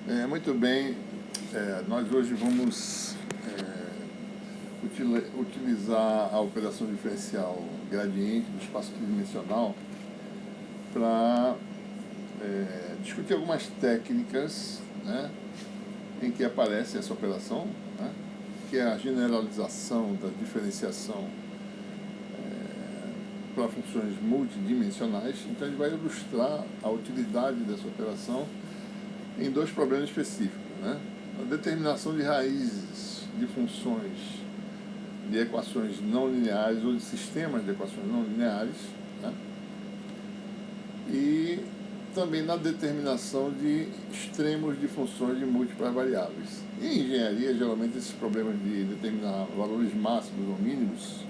Muito bem, nós hoje vamos utilizar a operação diferencial gradiente do espaço tridimensional para discutir algumas técnicas, né, em que aparece essa operação, né, que é a generalização da diferenciação para funções multidimensionais. Então, a gente vai ilustrar a utilidade dessa operação em dois problemas específicos, né? A determinação de raízes de funções de equações não lineares ou de sistemas de equações não lineares, né? E também na determinação de extremos de funções de múltiplas variáveis. Em engenharia, geralmente, esses problemas de determinar valores máximos ou mínimos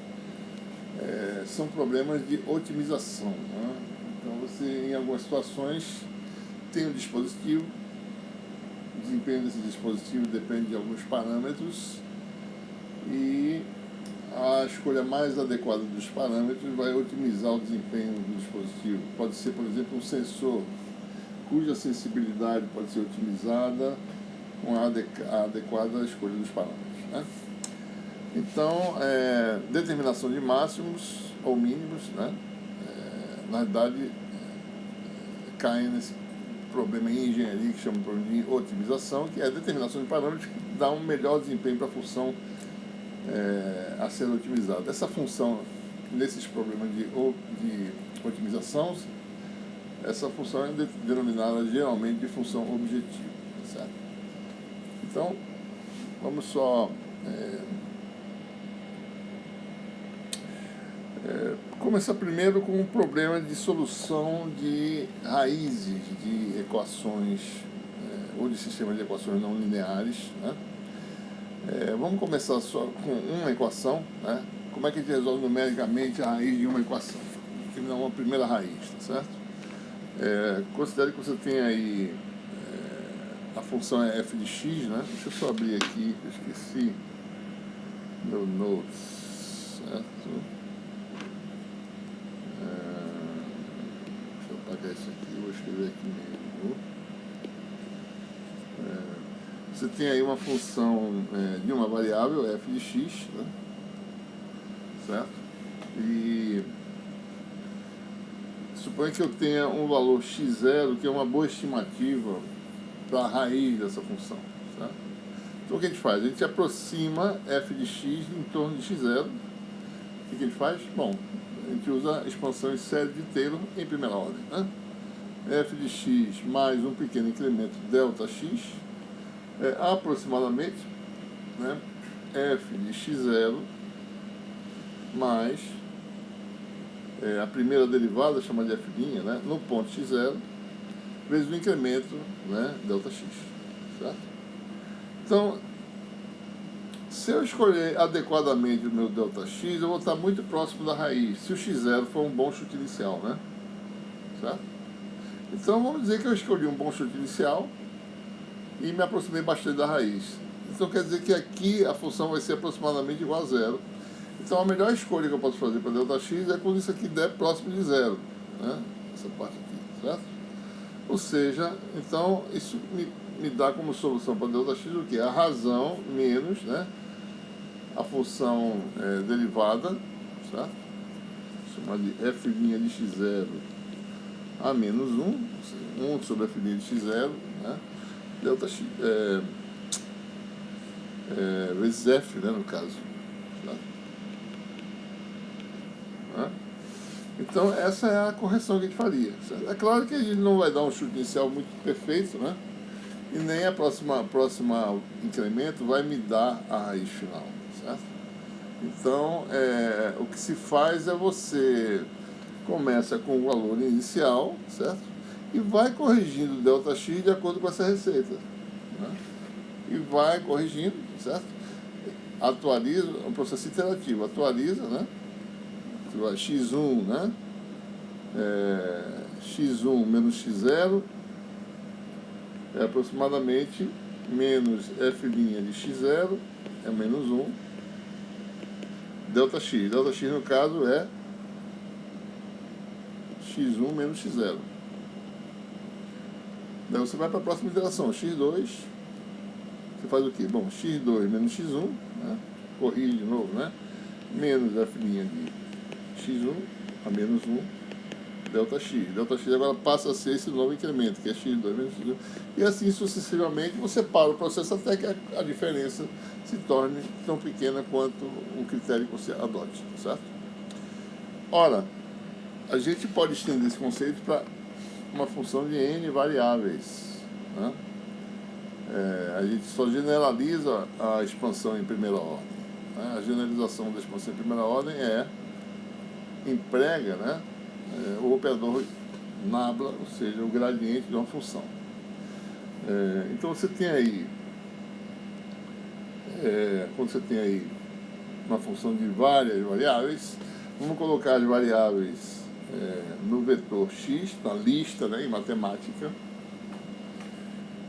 são problemas de otimização, né? Então, você, em algumas situações, tem um dispositivo. O desempenho desse dispositivo depende de alguns parâmetros e a escolha mais adequada dos parâmetros vai otimizar o desempenho do dispositivo. Pode ser, por exemplo, um sensor cuja sensibilidade pode ser otimizada com a adequada escolha dos parâmetros, né? Então, determinação de máximos ou mínimos, né? Na verdade, cai nesse problema em engenharia que chama de problema de otimização, que é a determinação de parâmetros que dá um melhor desempenho para a função a ser otimizada. Essa função, nesses problemas de otimização, essa função é denominada geralmente de função objetiva, certo? Então, vamos só começar primeiro com um problema de solução de raízes de equações ou de sistemas de equações não lineares, né? Vamos começar só com uma equação, né? Como é que a gente resolve numericamente a raiz de uma equação? Vamos terminar uma primeira raiz, tá certo? Considere que você tem aí a função é f de x, né? Deixa eu só abrir aqui, eu esqueci meu notes, certo? Deixa eu apagar isso aqui, vou escrever aqui mesmo. Você tem aí uma função de uma variável, f de x, né? Certo? E suponha que eu tenha um valor x0, que é uma boa estimativa para a raiz dessa função, certo? Então, o que a gente faz? A gente aproxima f de x em torno de x0. O que a gente faz? Bom, a gente usa a expansão em série de Taylor em primeira ordem, né? F de x mais um pequeno incremento delta x é aproximadamente, né, f de x0 mais a primeira derivada, chamada de f', né, no ponto x0, vezes o incremento, né, delta x, certo? Então, se eu escolher adequadamente o meu ΔX, eu vou estar muito próximo da raiz, se o x0 for um bom chute inicial, né? Certo? Então, vamos dizer que eu escolhi um bom chute inicial e me aproximei bastante da raiz. Então, quer dizer que aqui a função vai ser aproximadamente igual a zero. Então, a melhor escolha que eu posso fazer para ΔX é quando isso aqui der próximo de zero, né? Essa parte aqui, certo? Ou seja, então, isso me dá como solução para ΔX o quê? A razão menos, né, a função derivada, certo? Chamada de f' de x0 a menos 1 sobre f' de x0, né? Delta x, vezes f, né, no caso. Certo? Né? Então, essa é a correção que a gente faria. Certo? É claro que a gente não vai dar um chute inicial muito perfeito, né? E nem a próxima incremento vai me dar a raiz final, certo? Então, o que se faz é você começa com o valor inicial, certo? E vai corrigindo o ΔX de acordo com essa receita, né? E vai corrigindo, certo? Atualiza, é um processo iterativo, atualiza, né? x1, né? x1 menos x0 é aproximadamente menos f' de x0 é menos 1 ΔX. ΔX, no caso, é x1 menos x0. Daí você vai para a próxima iteração, x2, você faz o quê? Bom, x2 menos x1, né? Corrige de novo, né? Menos f' de x1 a menos 1, delta x. Delta x agora passa a ser esse novo incremento, que é x2 menos x1. E assim sucessivamente você para o processo até que a diferença se torne tão pequena quanto o critério que você adote, certo? Ora, a gente pode estender esse conceito para uma função de n variáveis, né? A gente só generaliza a expansão em primeira ordem, né? A generalização da expansão em primeira ordem emprega, né, o operador nabla, ou seja, o gradiente de uma função. Então você tem aí, quando você tem aí uma função de várias variáveis, vamos colocar as variáveis no vetor x, na lista, né, em matemática.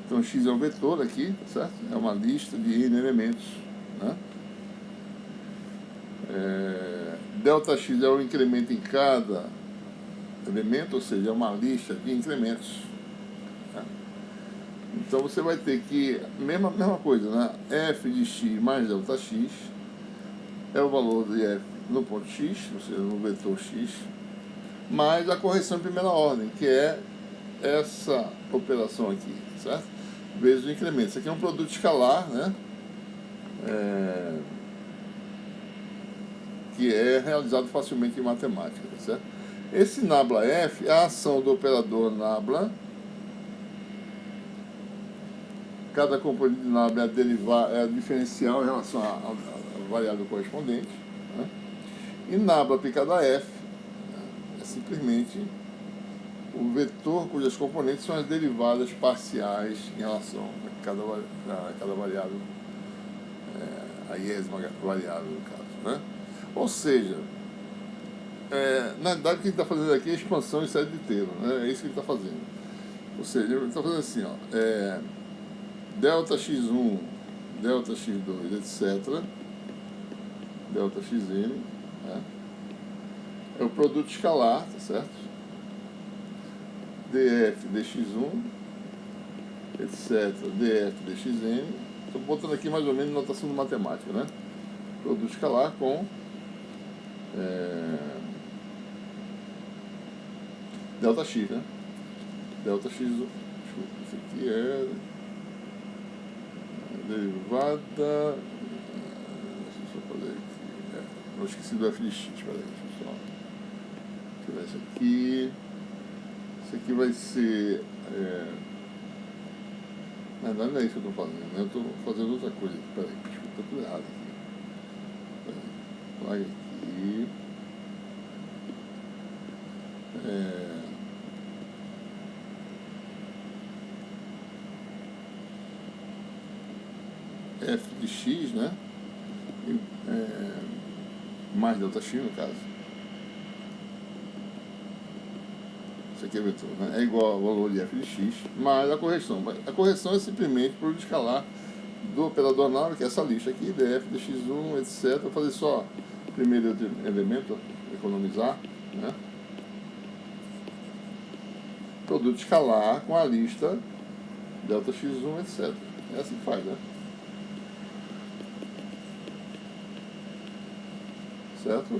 Então x é um vetor aqui, certo? É uma lista de n elementos, né? Delta x é o incremento em cada elemento, ou seja, é uma lista de incrementos, né? Então você vai ter que, mesma coisa, né? F de x mais delta x é o valor de f no ponto x, ou seja, no vetor x, mais a correção em primeira ordem, que é essa operação aqui, certo? Vezes o incremento. Isso aqui é um produto escalar, né? Que é realizado facilmente em matemática, tá certo? Esse nabla f é a ação do operador nabla. Cada componente de nabla é a diferencial em relação à variável correspondente, né? E nabla aplicado a f é simplesmente o vetor cujas componentes são as derivadas parciais em relação a cada variável, a iésima variável no caso, né? Ou seja, na verdade o que ele está fazendo aqui é expansão em série de termos, né? É isso que ele está fazendo. Ou seja, ele está fazendo assim, ó, delta x1, delta x2, etc. Delta xn, né? É o produto escalar, tá certo? df dx1, etc. df dxn. Estou botando aqui mais ou menos notação de matemática, né? Produto escalar com delta x, né? Delta x, desculpa, isso aqui é derivada. Deixa eu só fazer aqui. Eu esqueci do f de x, peraí, deixa eu só tirar isso aqui. Isso aqui vai ser. Na verdade não é isso que eu estou fazendo, né? Eu estou fazendo outra coisa. Peraí, está tudo errado aqui. Vai aqui. F de x, né? Mais delta x no caso. Isso aqui é vetor, né? É igual ao valor de f de x mais a correção. A correção é simplesmente o produto escalar do operador nabla, que é essa lista aqui, df de x1, etc. Vou fazer só o primeiro elemento, economizar, né? Produto escalar com a lista delta x1, etc. É assim que faz, né? Certo?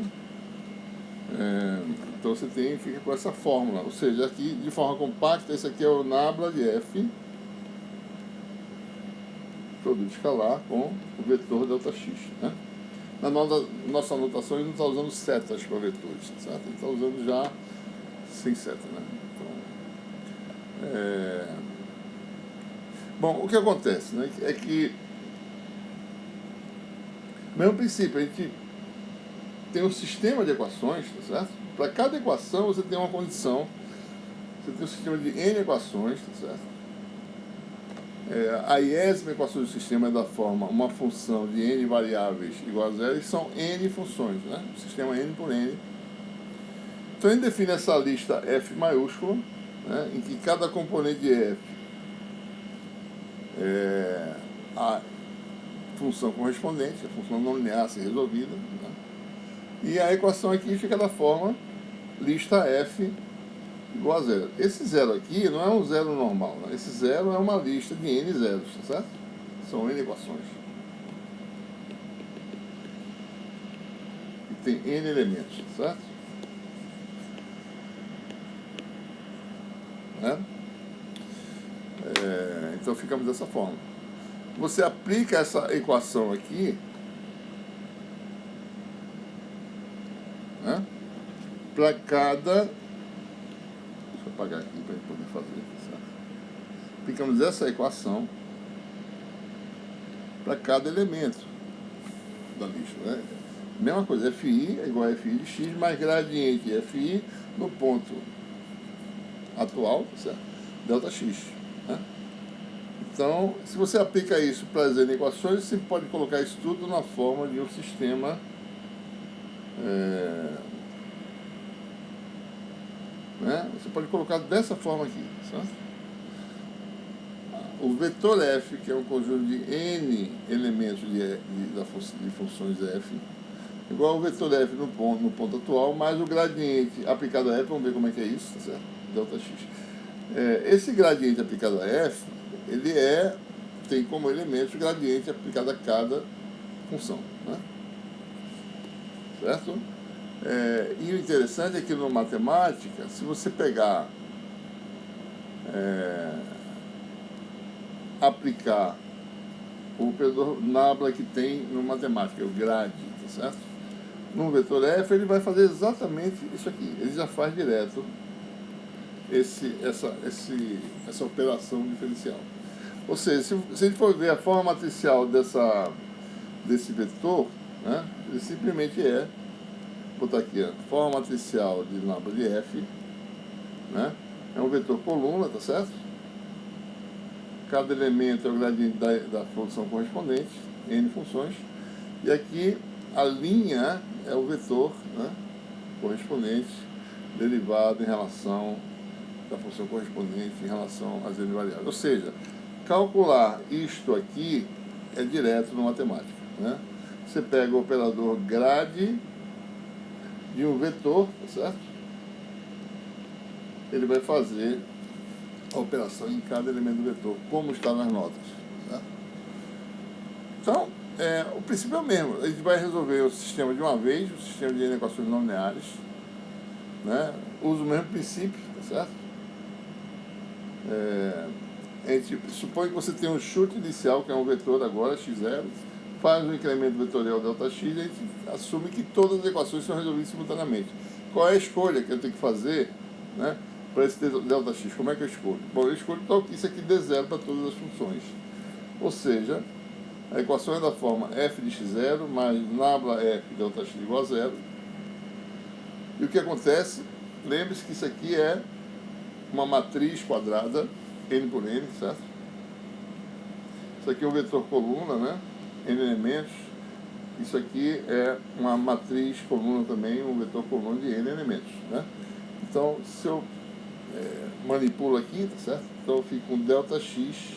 Então você fica com essa fórmula, ou seja, aqui de forma compacta, esse aqui é o nabla de f, produto escalar com o vetor delta x, né? Na nossa anotação ele não está usando setas para vetores, certo? Ele está usando já sem seta, né? Então, bom, o que acontece, né, é que, mesmo princípio, a gente tem um sistema de equações, tá certo? Para cada equação você tem uma condição, você tem um sistema de n equações, tá certo? A iésima equação do sistema é da forma uma função de n variáveis igual a zero, e são n funções, né? O sistema n por n. Então a gente define essa lista f maiúscula, né, em que cada componente de f é a função correspondente, a função não linear a ser resolvida, né? E a equação aqui fica da forma lista f igual a zero. Esse zero aqui não é um zero normal, né? Esse zero é uma lista de n zeros, tá certo? São n equações. E tem n elementos, tá certo? Né? Então ficamos dessa forma. Você aplica essa equação aqui, né, para cada... Deixa eu apagar aqui para a gente poder fazer. Certo? Aplicamos essa equação para cada elemento da lista. Né? Mesma coisa, FI é igual a FI de x mais gradiente de FI no ponto atual, certo? Delta x. Né? Então, se você aplica isso para as N equações, você pode colocar isso tudo na forma de um sistema né? Você pode colocar dessa forma aqui, certo? O vetor f, que é um conjunto de n elementos de funções f, igual ao vetor f no ponto atual, mais o gradiente aplicado a f, vamos ver como é que é isso, tá certo? Delta x. Esse gradiente aplicado a f, ele tem como elemento o gradiente aplicado a cada função, né? Certo? E o interessante é que na matemática, se você pegar, aplicar o operador nabla que tem no matemática, o grade, tá certo? No vetor f, ele vai fazer exatamente isso aqui, ele já faz direto essa operação diferencial. Ou seja, se a gente for ver a forma matricial desse vetor, né, ele simplesmente vou botar aqui, forma matricial de nabla de f, né, é um vetor coluna, tá certo? Cada elemento é o gradiente da função correspondente, n funções, e aqui a linha é o vetor, né, correspondente derivado em relação da função correspondente em relação às n variáveis. Ou seja, calcular isto aqui é direto na matemática, né? Você pega o operador grade de um vetor, tá certo? Ele vai fazer a operação em cada elemento do vetor, como está nas notas, tá? Então, o princípio é o mesmo. A gente vai resolver o sistema de uma vez, o sistema de n equações não lineares, né? Usa o mesmo princípio, tá certo? A gente supõe que você tem um chute inicial, que é um vetor agora, x0, faz um incremento vetorial Δx, e a gente assume que todas as equações são resolvidas simultaneamente. Qual é a escolha que eu tenho que fazer, né, para esse Δx? Como é que eu escolho? Bom, eu escolho que isso aqui dê zero para todas as funções. Ou seja, a equação é da forma f de x0 mais nabla f Δx igual a zero. E o que acontece? Lembre-se que isso aqui é uma matriz quadrada, n por n, certo? Isso aqui é um vetor coluna, né? N elementos. Isso aqui é uma matriz coluna também, um vetor coluna de n elementos, né? Então, se eu manipulo aqui, tá certo? Então, eu fico com Δx,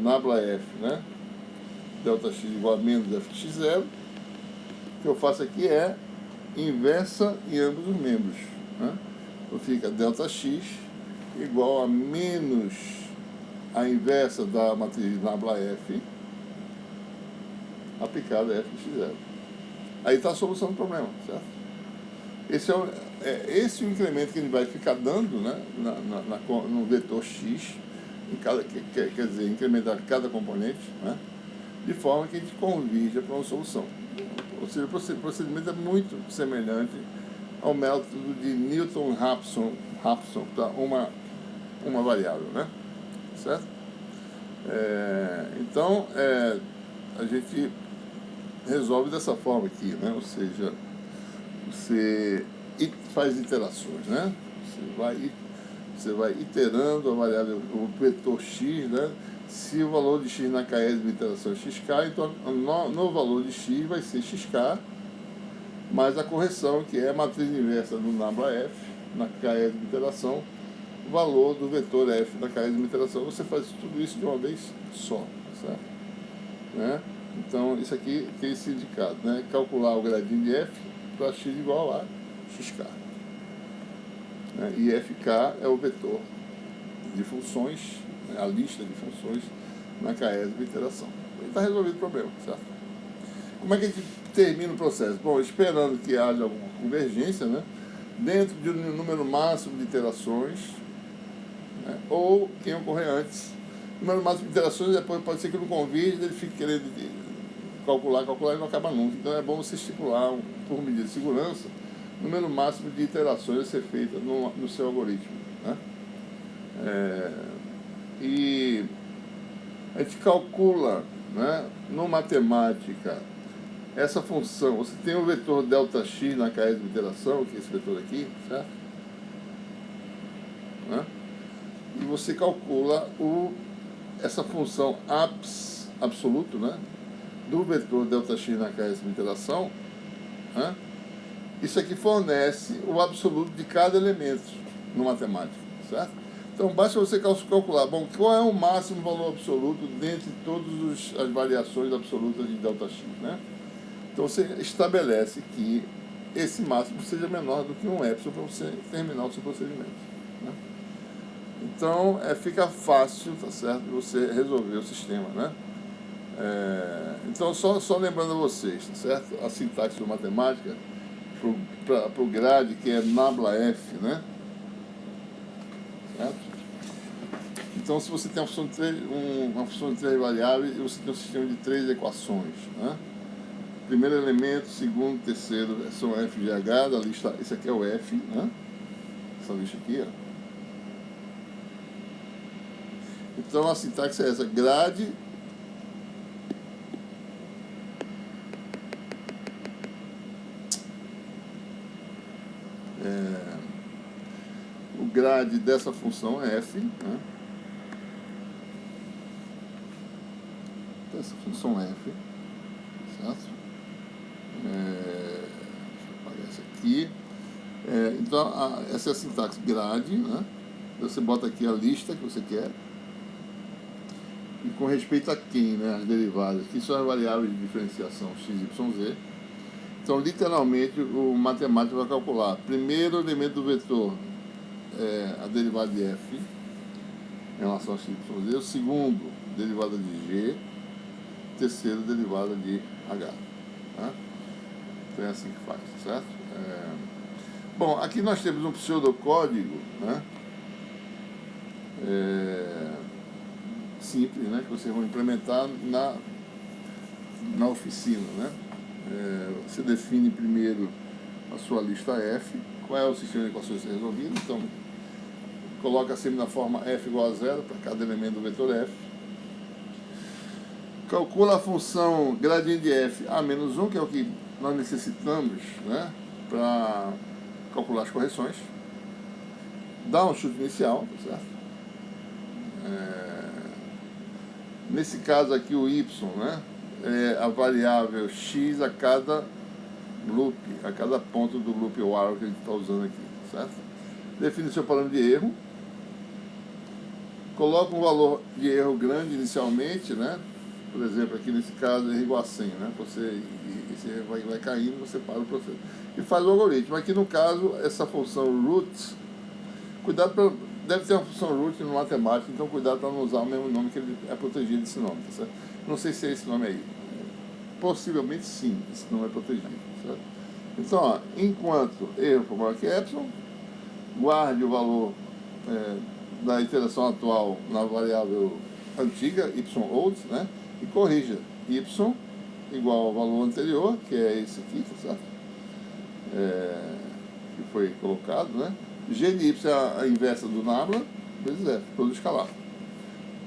nabla f, né? Δx igual a menos f de x0. O que eu faço aqui é inversa em ambos os membros, né? Então fica Δx igual a menos a inversa da matriz nabla f aplicada a f de x0. Aí está a solução do problema, certo? Esse esse é o incremento que ele vai ficar dando, né, no vetor x, quer dizer, incrementar cada componente, né, de forma que a gente convirja para uma solução. Ou seja, o procedimento é muito semelhante ao método de Newton-Raphson para uma variável, né? Certo? Então, a gente resolve dessa forma aqui, né? Ou seja, você faz iterações, né? Você vai iterando a variável, o vetor x, né? Se o valor de x na késima iteração é xk, então no valor de x vai ser xk, mais a correção, que é a matriz inversa do nabla f, na késima iteração, o valor do vetor f na késima iteração. Você faz tudo isso de uma vez só, certo? Né? Então, isso aqui tem esse indicado, né? Calcular o gradiente de f para x igual a xk. né? E FK é o vetor de funções, né? A lista de funções na caésima iteração. E está resolvido o problema, certo? Como é que a gente termina o processo? Bom, esperando que haja alguma convergência, né? Dentro de um número máximo de iterações, né? Ou quem ocorrer antes. O número máximo de iterações, depois pode ser que não convirja, ele fique querendo calcular e não acaba nunca. Então é bom você estipular, por medida de segurança, o número máximo de iterações a ser feita no seu algoritmo, né? E a gente calcula, né, no matemática, essa função. Você tem o vetor ΔX na caésima iteração, que é esse vetor aqui, certo? Né? E você calcula essa função absoluto, né, do vetor ΔX na caésima iteração, né? Isso aqui fornece o absoluto de cada elemento no matemática, certo? Então, basta você calcular, bom, qual é o máximo valor absoluto dentre todas as variações absolutas de ΔX, né? Então, você estabelece que esse máximo seja menor do que um epsilon para você terminar o seu procedimento, né? Então, fica fácil, tá certo, você resolver o sistema, né? Então, só lembrando a vocês, tá certo? A sintaxe do matemática para o grade, que é nabla F, né? Certo? Então, se você tem uma função de 3 variáveis, você tem um sistema de 3 equações, né? Primeiro elemento, segundo, terceiro são F de H da lista. Esse aqui é o F, né? Essa lista aqui, ó. Então, a sintaxe é essa: grade o grade dessa função é F, né? Essa função F, certo? Aparece aqui. Então, essa é a sintaxe grade, né? Você bota aqui a lista que você quer. E com respeito a quem, né? As derivadas. Aqui são as variáveis de diferenciação x, y, z. Então, literalmente, o matemático vai calcular primeiro elemento do vetor, a derivada de f em relação a x, y, z. O segundo, derivada de g. Terceiro, derivada de h. Né? Então é assim que faz, certo? Bom, aqui nós temos um pseudocódigo, né? Simples, né? Que vocês vão implementar na oficina, né? Você define primeiro a sua lista F, qual é o sistema de equações a ser resolvido. Então, coloca sempre na forma F igual a 0 para cada elemento do vetor F. Calcula a função gradiente de F a menos 1, que é o que nós necessitamos, né, para calcular as correções. Dá um chute inicial, tá certo? Nesse caso aqui, o y, né, é a variável x a cada loop, a cada ponto do loop while que a gente está usando aqui, certo? Define seu parâmetro de erro. Coloca um valor de erro grande inicialmente, né? Por exemplo, aqui nesse caso, erro igual a 100, né? Você vai caindo, você para o processo. E faz o algoritmo. Aqui no caso, essa função root, cuidado para... Deve ter uma função root no matemático, então cuidado para não usar o mesmo nome, que ele é protegido desse nome, tá certo? Não sei se é esse nome aí. Possivelmente sim, esse nome é protegido, certo? Então, ó, enquanto erro for maior que epsilon, guarde o valor da iteração atual na variável antiga, y_old, né? E corrija y igual ao valor anterior, que é esse aqui, tá certo? Que foi colocado, né? G de y é a inversa do nabla, vezes f, todo escalar.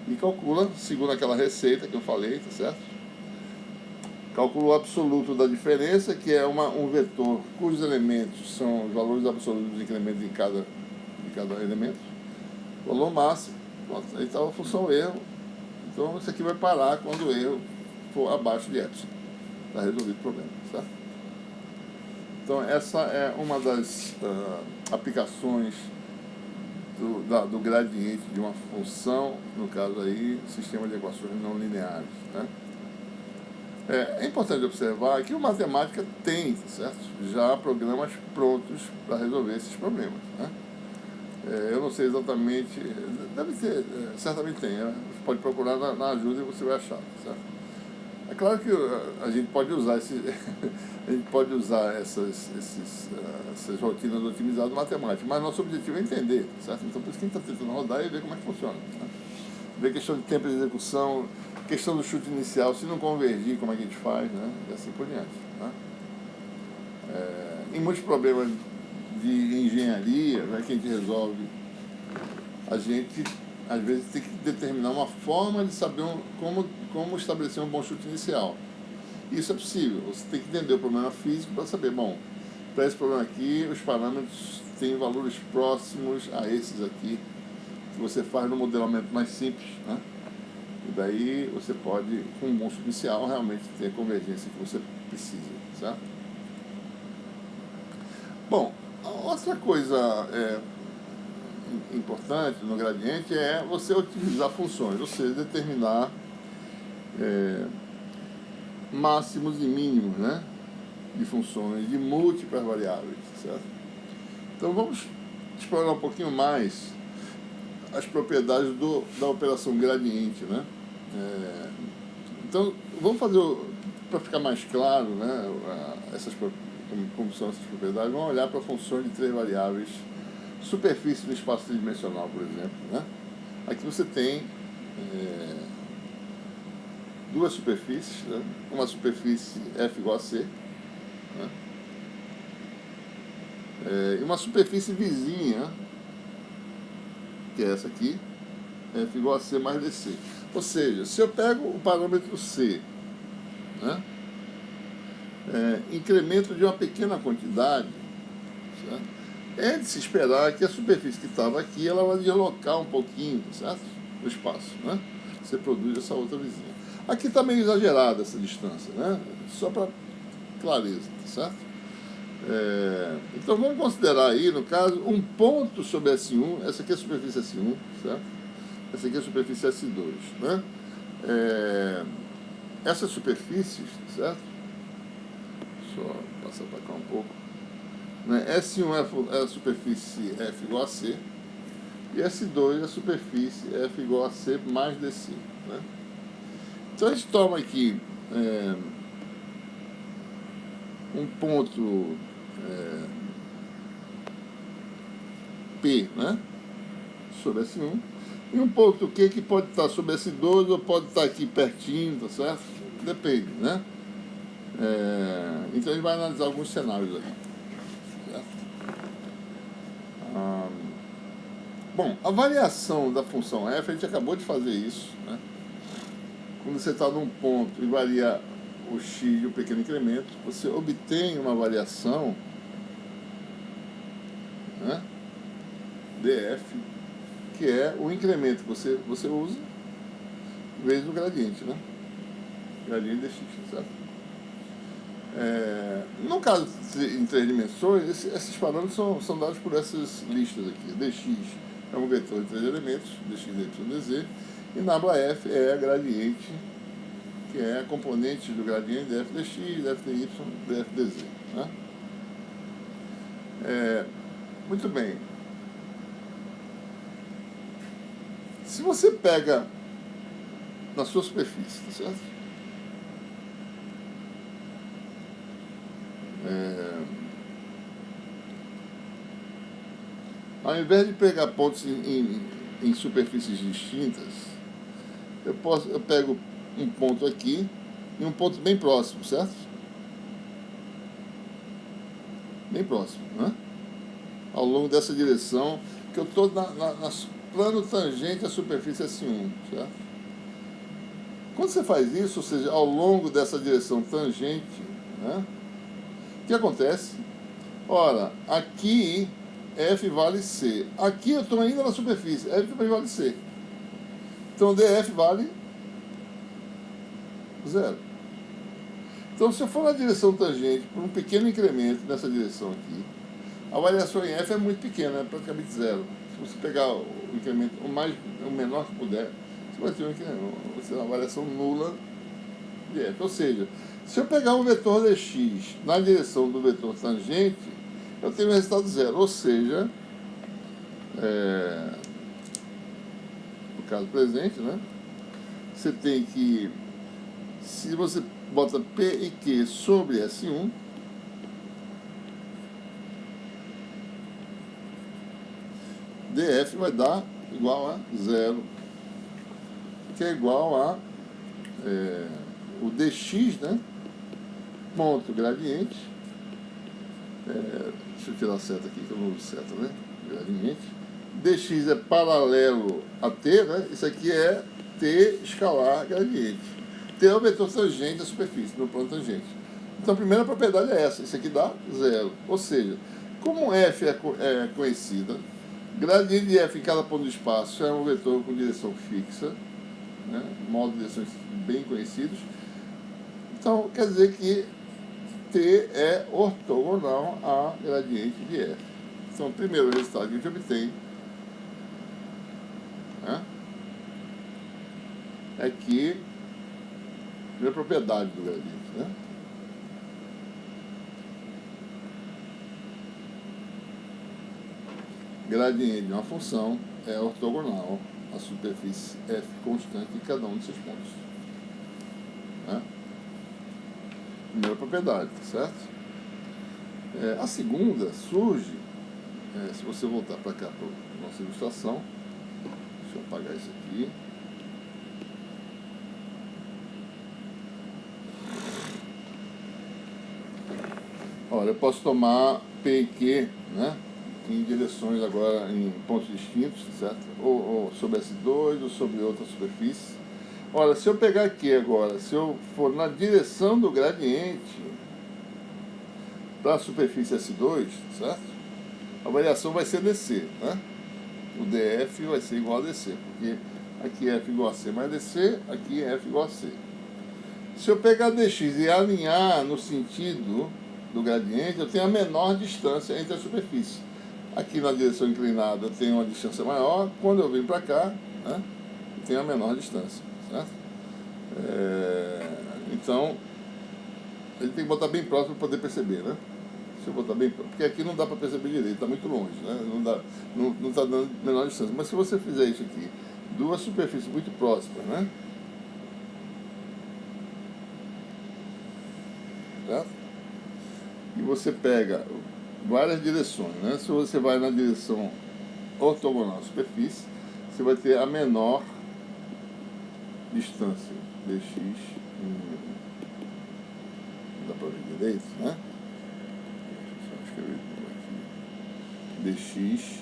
E calcula, segundo aquela receita que eu falei, tá certo? Calcula o absoluto da diferença, que é um vetor cujos elementos são os valores absolutos dos incrementos de cada elemento. Valor máximo, aí está a função erro. Então, isso aqui vai parar quando o erro for abaixo de epsilon. Está resolvido o problema, certo? Então, essa é uma das aplicações do gradiente de uma função, no caso aí, sistema de equações não lineares, né? É importante observar que o matemática tem, certo? Já programas prontos para resolver esses problemas, né? Eu não sei exatamente, deve ter, certamente tem, né? Você pode procurar na ajuda e você vai achar, certo? É claro que a gente pode usar a gente pode usar essas rotinas otimizadas em matemática, mas nosso objetivo é entender, certo? Então por isso que a gente está tentando rodar e ver como é que funciona, né? Ver questão de tempo de execução, questão do chute inicial, se não convergir, como é que a gente faz, né? E assim por diante, né? Em muitos problemas de engenharia, né, que a gente resolve, a gente às vezes tem que determinar uma forma de saber como estabelecer um bom chute inicial. Isso é possível, você tem que entender o problema físico para saber, bom, para esse problema aqui, os parâmetros têm valores próximos a esses aqui, que você faz no modelamento mais simples, né? E daí você pode, com um bom chute inicial, realmente ter a convergência que você precisa, certo? Bom, outra coisa importante no gradiente é você utilizar funções, ou seja, determinar máximos e mínimos, né, de funções de múltiplas variáveis, certo? Então vamos explorar um pouquinho mais as propriedades da operação gradiente, né? Então vamos fazer, para ficar mais claro, né, como são essas propriedades, vamos olhar para funções de 3 variáveis, superfície no espaço tridimensional, por exemplo, né? Aqui você tem duas superfícies, né? Uma superfície F igual a C, né? E uma superfície vizinha, que é essa aqui, F igual a C mais DC. Ou seja, se eu pego o parâmetro C, né, incremento de uma pequena quantidade, certo? É de se esperar que a superfície que estava aqui, ela vai deslocar um pouquinho, certo? No espaço, né? Você produz essa outra vizinha. Aqui está meio exagerada essa distância, né? Só para clareza, certo? Então vamos considerar aí, no caso, um ponto sobre S1, essa aqui é a superfície S1, certo? Essa aqui é a superfície S2, né? Essas superfícies, certo? Só passar para cá um pouco. Né? S1 é a superfície F igual a C, e S2 é a superfície F igual a C mais DC, né? Então a gente toma aqui um ponto P, né, sobre S1, e um ponto Q que pode estar sobre S2 ou pode estar aqui pertinho, tá certo? Depende, né? Então a gente vai analisar alguns cenários aqui, certo? Bom, a variação da função f, a gente acabou de fazer isso, né? Quando você está num ponto e varia o x de um pequeno incremento, você obtém uma variação, né, df, que é o incremento que você usa vezes o gradiente, né? Gradiente dx, certo? No caso em 3 dimensões, esses parâmetros são dados por essas listas aqui. Dx é um vetor de 3 elementos, dx, dy, dz, e nabla f é a gradiente, que é a componente do gradiente df dx, df dy, df dz, né? Muito bem. Se você pega na sua superfície, tá certo? Ao invés de pegar pontos em superfícies distintas, eu pego um ponto aqui e um ponto bem próximo, certo? Bem próximo, né? Ao longo dessa direção, que eu estou na plano tangente à superfície S1, certo? Quando você faz isso, ou seja, ao longo dessa direção tangente, né, o que acontece? Ora, aqui F vale C. Aqui eu estou ainda na superfície, F também vale C. Então dF vale 0. Então se eu for na direção tangente por um pequeno incremento nessa direção aqui, a variação em F é muito pequena, é praticamente 0. Se você pegar o incremento o menor que puder, você vai ter uma variação nula de F. Ou seja, se eu pegar um vetor dx na direção do vetor tangente, eu tenho um resultado 0. Ou seja, no caso presente, né? Você tem que, se você bota P e Q sobre S1, DF vai dar igual a 0, que é igual a o dx, né? Ponto gradiente. Deixa eu tirar a seta aqui, que eu não uso seta, né? Gradiente. Dx é paralelo a t, né? Isso aqui é t escalar gradiente. T é o vetor tangente da superfície, no plano tangente. Então a primeira propriedade é essa, isso aqui dá 0. Ou seja, como f é conhecida, gradiente de f em cada ponto do espaço é um vetor com direção fixa, né? Modo de direções bem conhecidos. Então quer dizer que t é ortogonal a gradiente de f. Então o primeiro resultado que a gente obtém, né, é que a primeira propriedade do gradiente, né? Gradiente de uma função é ortogonal à superfície f constante em cada um de seus pontos, né? Primeira propriedade, tá certo? A segunda surge, se você voltar para cá para a nossa ilustração, deixa eu apagar isso aqui. Olha, eu posso tomar P e Q, né, em direções agora em pontos distintos, certo? Ou sobre S2 ou sobre outra superfície. Olha, se eu pegar aqui agora, se eu for na direção do gradiente para a superfície S2, certo? A variação vai ser DC, né? O DF vai ser igual a DC, porque aqui é F igual a C mais DC, aqui é F igual a C. Se eu pegar DX e alinhar no sentido do gradiente, eu tenho a menor distância entre a superfície. Aqui na direção inclinada eu tenho uma distância maior, quando eu venho para cá, né, eu tenho a menor distância, certo? Então, ele tem que botar bem próximo para poder perceber, né? Se eu botar bem próximo, porque aqui não dá para perceber direito, está muito longe, né? Não está dando menor distância. Mas se você fizer isso aqui, duas superfícies muito próximas, né? Certo? E você pega várias direções, né? Se você vai na direção ortogonal à superfície, você vai ter a menor distância, dx, não dá para ver direito, né? Dx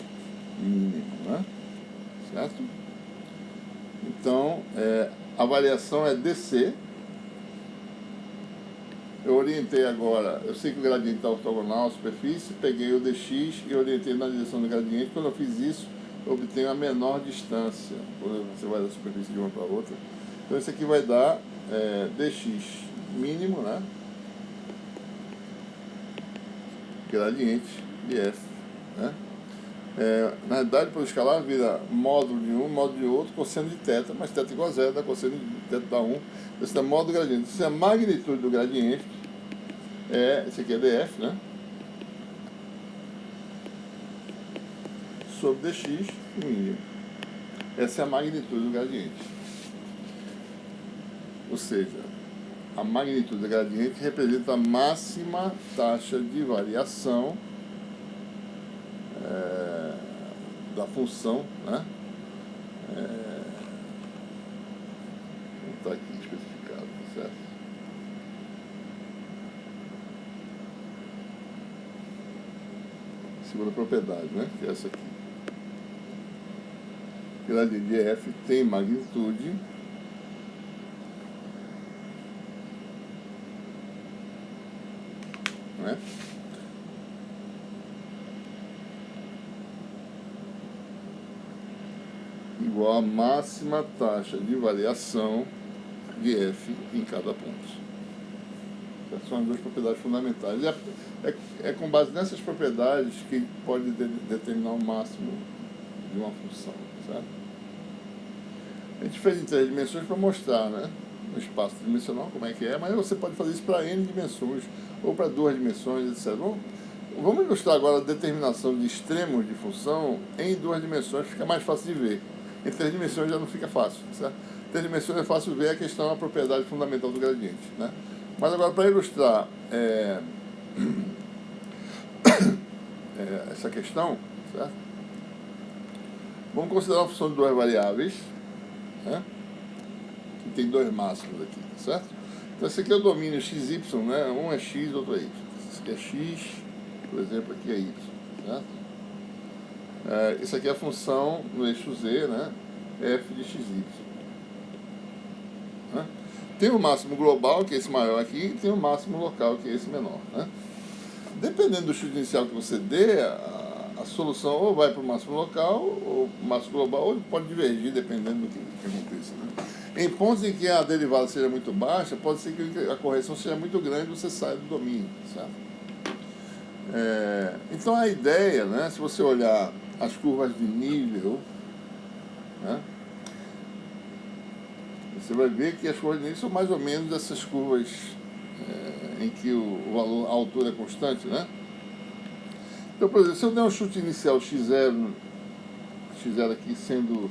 mínimo, né? Certo? Então, a variação é dc. Eu orientei agora, eu sei que o gradiente está ortogonal à superfície, peguei o dx e orientei na direção do gradiente. Quando eu fiz isso, eu obtenho a menor distância, quando você vai da superfície de uma para a outra. Então, isso aqui vai dar dx mínimo, né? Gradiente de f, né? Na realidade, para o escalar, vira módulo de um, módulo de outro, cosseno de θ, mas θ igual a zero, dá cosseno de θ dá 1. Esse é módulo do gradiente. Isso é a magnitude do gradiente. Esse aqui é df, né? Sobre dx mínimo. Essa é a magnitude do gradiente. Ou seja, a magnitude do gradiente representa a máxima taxa de variação da função, né? Não está aqui especificado, certo? Segunda propriedade, né? Que é essa aqui. O gradiente de f tem magnitude né? Igual a máxima taxa de variação de f em cada ponto. Essas são as duas propriedades fundamentais. É com base nessas propriedades que pode determinar o máximo de uma função, certo? A gente fez em 3 dimensões para mostrar, né, no espaço tridimensional como é que é, mas você pode fazer isso para n dimensões ou para 2 dimensões, etc. vamos ilustrar agora a determinação de extremos de função em duas dimensões, fica mais fácil de ver. Em três dimensões já não fica fácil, certo? Em três dimensões é fácil ver a questão da propriedade fundamental do gradiente, né? Mas agora, para ilustrar essa questão, certo? Vamos considerar uma função de duas variáveis, né? Que tem dois máximos aqui, certo? Então, esse aqui é o domínio xy, né? Um é x, outro é y. Esse aqui é x, por exemplo, aqui é y, certo? Isso aqui é a função no eixo z, né? F de xy. Né? Tem o máximo global, que é esse maior aqui, e tem o máximo local, que é esse menor, né? Dependendo do chute inicial que você dê, a solução ou vai para o máximo local, ou máximo global, ou pode divergir, dependendo do que aconteça, né? Em pontos em que a derivada seja muito baixa, pode ser que a correção seja muito grande e você saia do domínio, certo? Então a ideia, né, se você olhar as curvas de nível, né, você vai ver que as curvas de nível são mais ou menos essas curvas em que o valor, a altura é constante, né? Então, por exemplo, se eu der um chute inicial x0 aqui sendo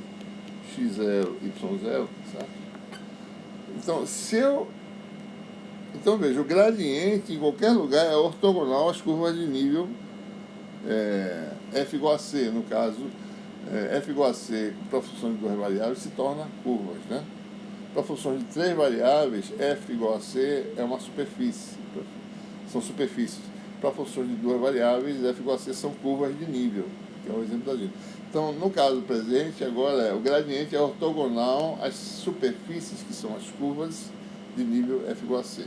x0, y0, certo? Então, veja, o gradiente em qualquer lugar é ortogonal às curvas de nível f igual a c. No caso, f igual a c para função de duas variáveis se torna curvas, né? Para funções de três variáveis, f igual a c é uma superfície, são superfícies. Para funções de duas variáveis, f igual a c são curvas de nível, que é o exemplo da gente. Então, no caso presente, agora o gradiente é ortogonal às superfícies, que são as curvas de nível f igual a c.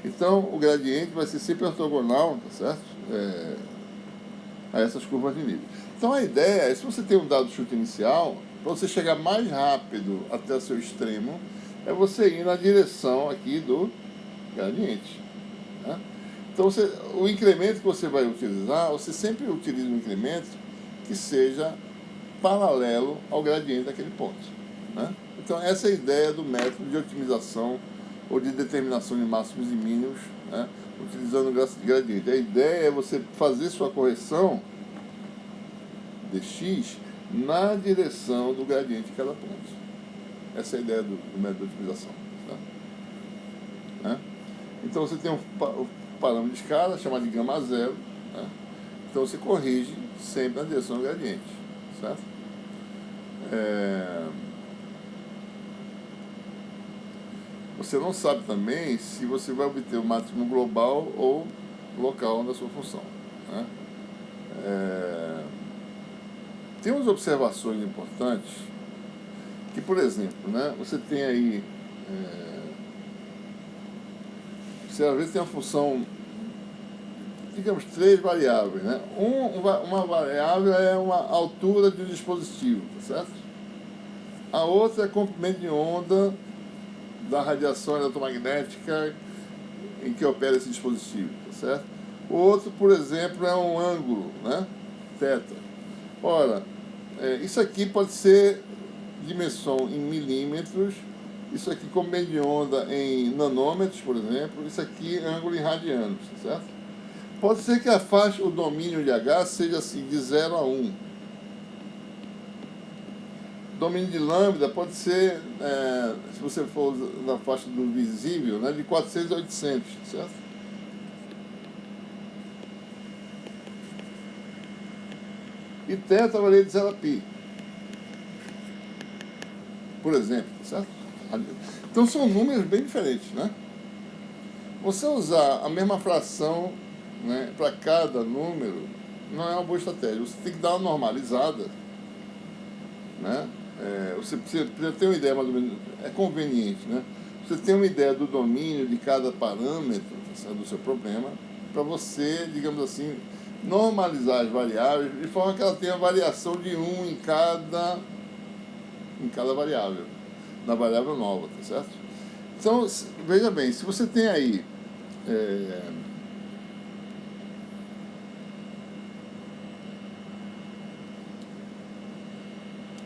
Então, o gradiente vai ser sempre ortogonal, tá certo? A essas curvas de nível. Então, a ideia é, se você tem um dado chute inicial, para você chegar mais rápido até o seu extremo, é você ir na direção aqui do gradiente, né? Então, o incremento que você vai utilizar, você sempre utiliza um incremento que seja paralelo ao gradiente daquele ponto, né? Então, essa é a ideia do método de otimização ou de determinação de máximos e mínimos, né, utilizando o gradiente. A ideia é você fazer sua correção de x na direção do gradiente de cada ponto. Essa é a ideia do método de otimização, tá? Né? Então, você tem um parâmetro de escala chamado de gama zero, né? Então, você corrige sempre na direção do gradiente, certo? Você não sabe também se você vai obter o máximo global ou local da sua função, né? Tem umas observações importantes que, por exemplo, né, você tem aí, você às vezes tem uma função, digamos, três variáveis, né? Uma variável é uma altura de um dispositivo, tá certo? A outra é comprimento de onda da radiação eletromagnética em que opera esse dispositivo, tá certo? O outro, por exemplo, é um ângulo, né? Θ. Ora, isso aqui pode ser dimensão em milímetros, isso aqui comprimento de onda em nanômetros, por exemplo, isso aqui é ângulo em radianos, tá certo? Pode ser que a faixa, o domínio de H seja assim, de 0 a 1. Domínio de lambda pode ser, se você for na faixa do visível, né, de 400 a 800, certo? E θ varia de 0 a π, por exemplo, certo? Então são números bem diferentes, né? Você usar a mesma fração, né, para cada número não é uma boa estratégia. Você tem que dar uma normalizada, né? Você precisa ter uma ideia mais ou menos, é conveniente, né? Você tem uma ideia do domínio de cada parâmetro, tá, do seu problema, para você, digamos assim, normalizar as variáveis de forma que ela tenha variação de 1 em cada variável, na variável nova, tá certo? Então, veja bem, se você tem aí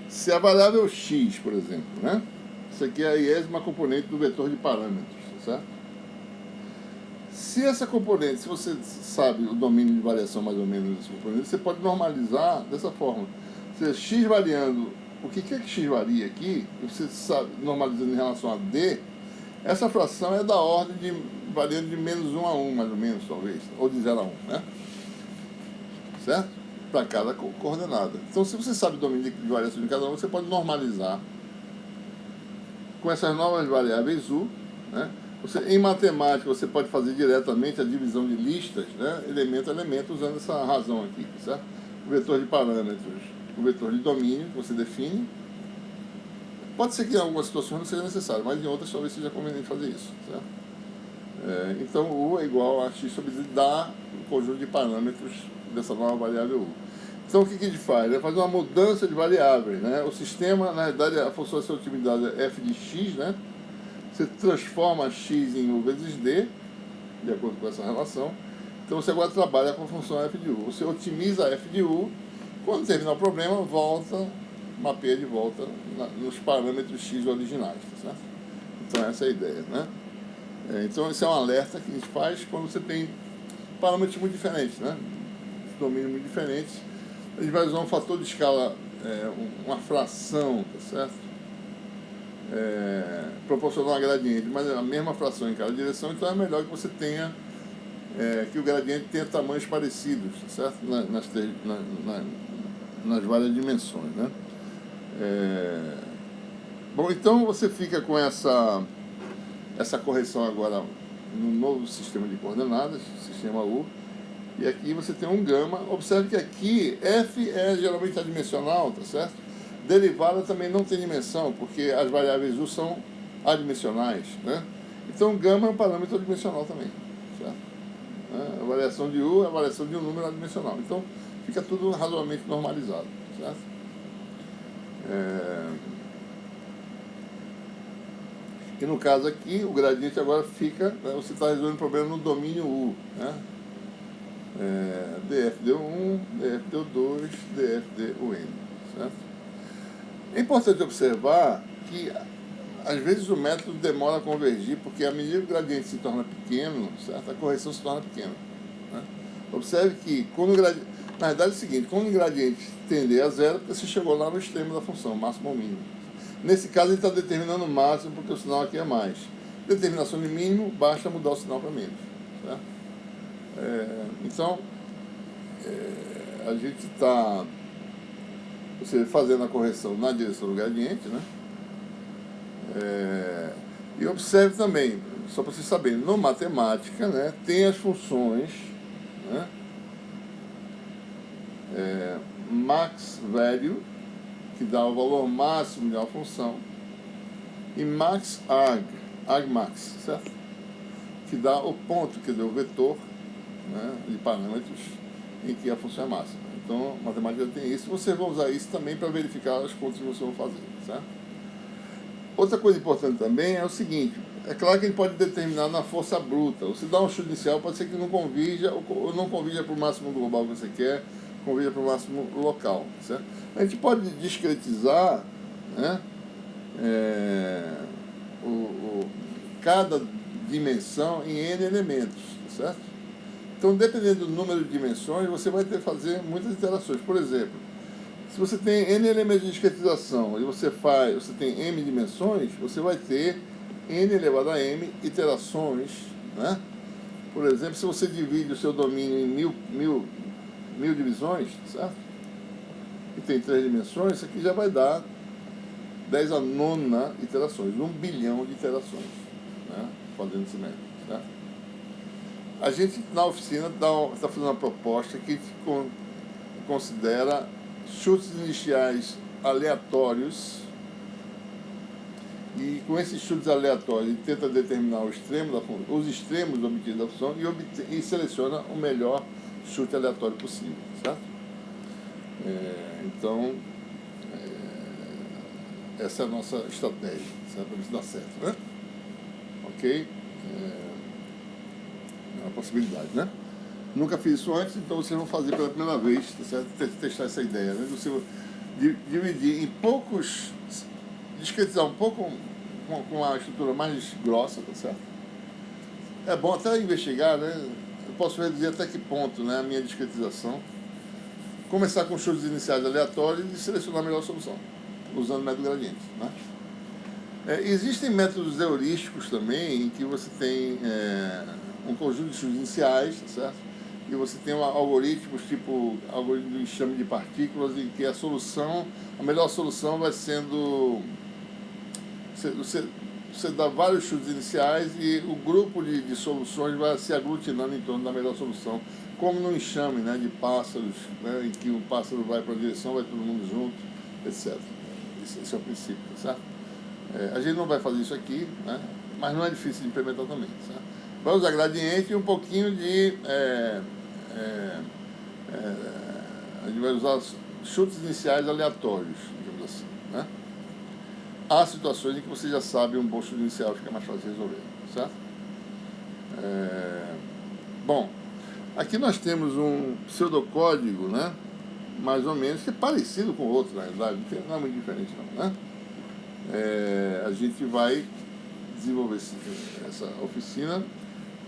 se a variável x, por exemplo, né? Isso aqui é a iésima componente do vetor de parâmetros, tá certo? Se essa componente, se você sabe o domínio de variação mais ou menos desse componente, você pode normalizar dessa forma. Ou seja, x variando, o que é que x varia aqui, e você sabe, normalizando em relação a d, essa fração é da ordem de variando de menos 1 a 1, mais ou menos, talvez, ou de 0 a 1, né? Certo? Para cada coordenada. Então, se você sabe o domínio de variação de cada um, você pode normalizar com essas novas variáveis u, né? Em matemática, você pode fazer diretamente a divisão de listas, né? Elemento a elemento, usando essa razão aqui, certo? O vetor de parâmetros, o vetor de domínio que você define. Pode ser que em algumas situações não seja necessário, mas em outras talvez seja conveniente fazer isso, certo? Então, u é igual a x sobre z dá o conjunto de parâmetros dessa nova variável u. Então, o que a gente faz? É fazer uma mudança de variáveis, né? O sistema, na verdade, a função de otimizada é f de x, né? Você transforma x em u vezes d, de acordo com essa relação. Então, você agora trabalha com a função f de u. Você otimiza f de u, quando terminar o problema, mapeia de volta nos parâmetros x originais, tá certo? Então, essa é a ideia, né? Então, esse é um alerta que a gente faz quando você tem parâmetros muito diferentes, né? Domínios muito diferentes. A gente vai usar um fator de escala, uma fração, tá certo? Proporcional a gradiente, mas é a mesma fração em cada direção, então é melhor que você tenha, que o gradiente tenha tamanhos parecidos, tá certo? Nas várias dimensões, né? Bom, então você fica com essa correção agora no novo sistema de coordenadas, sistema U, e aqui você tem um gama. Observe que aqui f é geralmente adimensional, tá certo? Derivada também não tem dimensão, porque as variáveis u são adimensionais, né? Então gama é um parâmetro adimensional também, certo? A variação de u é a variação de um número adimensional. Então fica tudo razoavelmente normalizado, certo? E no caso aqui, o gradiente agora fica, né, você está resolvendo o problema no domínio U, né? df deu 1, df deu 2, df deu n, certo? É importante observar que às vezes o método demora a convergir, porque à medida que o gradiente se torna pequeno, certo? A correção se torna pequena, né? Observe que quando o gradiente, na verdade é o seguinte, quando o gradiente tender a zero, porque você chegou lá no extremo da função, máximo ou mínimo. Nesse caso ele está determinando o máximo, porque o sinal aqui é mais. Determinação de mínimo, basta mudar o sinal para menos, certo? Então, a gente está fazendo a correção na direção do gradiente, né? E observe também, só para vocês saberem, no matemática, né, tem as funções, né, max value, que dá o valor máximo de uma função, e max argmax, certo? Que dá o ponto, quer dizer, o vetor, né, de parâmetros em que a função é máxima. Então, a matemática tem isso. Você vai usar isso também para verificar as contas que você vai fazer, certo? Outra coisa importante também é o seguinte: é claro que a gente pode determinar na força bruta. Você dá um chute inicial, pode ser que não convirja, ou não convirja para o máximo global que você quer, convirja para o máximo local, certo? A gente pode discretizar, né, cada dimensão em n elementos, certo? Então, dependendo do número de dimensões, você vai ter que fazer muitas interações. Por exemplo, se você tem n elementos de discretização e você tem m dimensões, você vai ter n elevado a m iterações, né? Por exemplo, se você divide o seu domínio em mil divisões, certo? E tem 3 dimensões, isso aqui já vai dar 10 a nona iterações, 1 bilhão de iterações, né? Fazendo esse método, certo? A gente, na oficina, está fazendo uma proposta que considera chutes iniciais aleatórios, e com esses chutes aleatórios ele tenta determinar os extremos obtidos da função e seleciona o melhor chute aleatório possível, certo? Então, essa é a nossa estratégia, certo? Para ver se dá certo, né? Ok? É uma possibilidade, né? Nunca fiz isso antes, então vocês vão fazer pela primeira vez, tá certo? Testar essa ideia, né? Você dividir em poucos, discretizar um pouco com uma estrutura mais grossa, tá certo? é bom até investigar, né? Eu posso reduzir até que ponto, né, a minha discretização. Começar com chutes iniciais aleatórios e selecionar a melhor solução, usando o método gradiente, né? Existem métodos heurísticos também, em que você tem um conjunto de chutes iniciais, tá certo? E você tem algoritmos, tipo algoritmo de enxame de partículas, em que a melhor solução vai sendo... Você dá vários chutes iniciais e o grupo de soluções vai se aglutinando em torno da melhor solução, como no enxame, né, de pássaros, né, em que um pássaro vai para a direção, vai todo mundo junto, etc. Esse é o princípio, tá certo? A gente não vai fazer isso aqui, né, mas não é difícil de implementar também, certo? Vai usar gradiente e um pouquinho de... a gente vai usar chutes iniciais aleatórios, digamos assim, né? Há situações em que você já sabe um bom chute inicial, fica mais fácil de resolver, certo? Bom, aqui nós temos um pseudocódigo, né? Mais ou menos, que é parecido com o outro, na realidade, não é muito diferente não, né? A gente vai desenvolver essa oficina